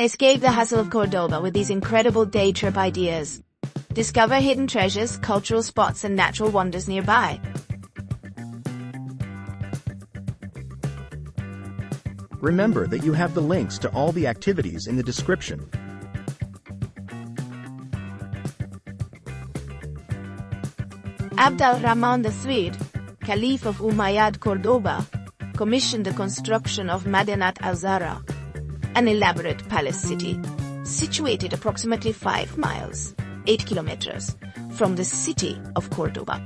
Escape the hustle of Cordoba with these incredible day trip ideas. Discover hidden treasures, cultural spots, and natural wonders nearby. Remember that you have the links to all the activities in the description. Abd al-Rahman III, Caliph of Umayyad Cordoba, commissioned the construction of Madinat al-Zahra, an elaborate palace city, situated approximately 5 miles, 8 kilometers, from the city of Cordoba.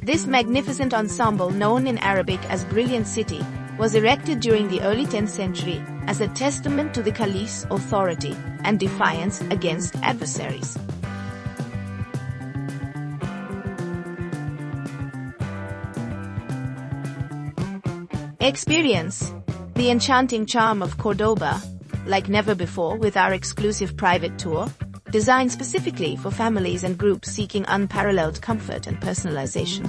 This magnificent ensemble, known in Arabic as Brilliant City, was erected during the early 10th century as a testament to the Caliph's authority and defiance against adversaries. Experience the enchanting charm of Cordoba like never before with our exclusive private tour, designed specifically for families and groups seeking unparalleled comfort and personalization.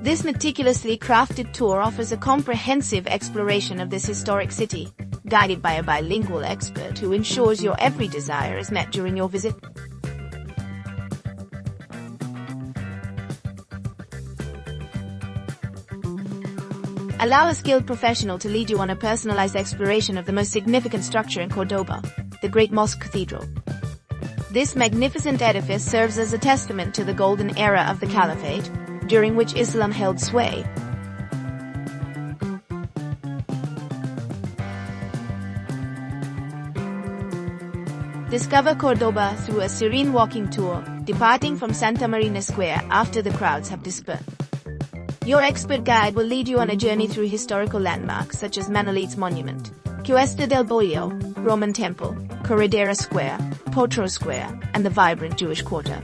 This meticulously crafted tour offers a comprehensive exploration of this historic city, guided by a bilingual expert who ensures your every desire is met during your visit. Allow a skilled professional to lead you on a personalized exploration of the most significant structure in Cordoba, the Great Mosque Cathedral. This magnificent edifice serves as a testament to the golden era of the Caliphate, during which Islam held sway. Discover Cordoba through a serene walking tour, departing from Santa Marina Square after the crowds have dispersed. Your expert guide will lead you on a journey through historical landmarks such as Manolite's Monument, Cuesta del Bolio, Roman Temple, Corredera Square, Potro Square, and the vibrant Jewish Quarter.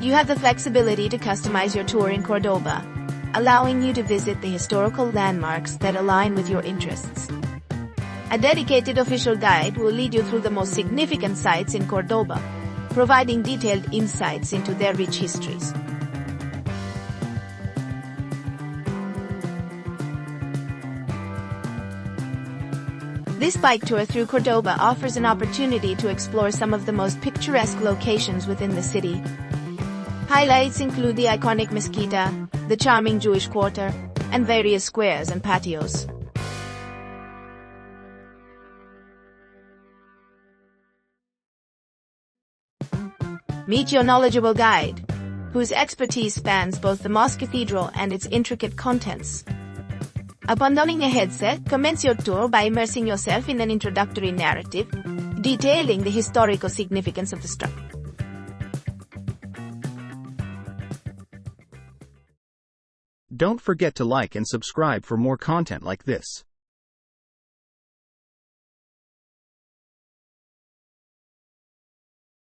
You have the flexibility to customize your tour in Cordoba, allowing you to visit the historical landmarks that align with your interests. A dedicated official guide will lead you through the most significant sites in Cordoba, providing detailed insights into their rich histories. This bike tour through Cordoba offers an opportunity to explore some of the most picturesque locations within the city. Highlights include the iconic Mezquita, the charming Jewish Quarter, and various squares and patios. Meet your knowledgeable guide, whose expertise spans both the Mosque Cathedral and its intricate contents. Upon donning a headset, commence your tour by immersing yourself in an introductory narrative, detailing the historical significance of the structure. Don't forget to like and subscribe for more content like this.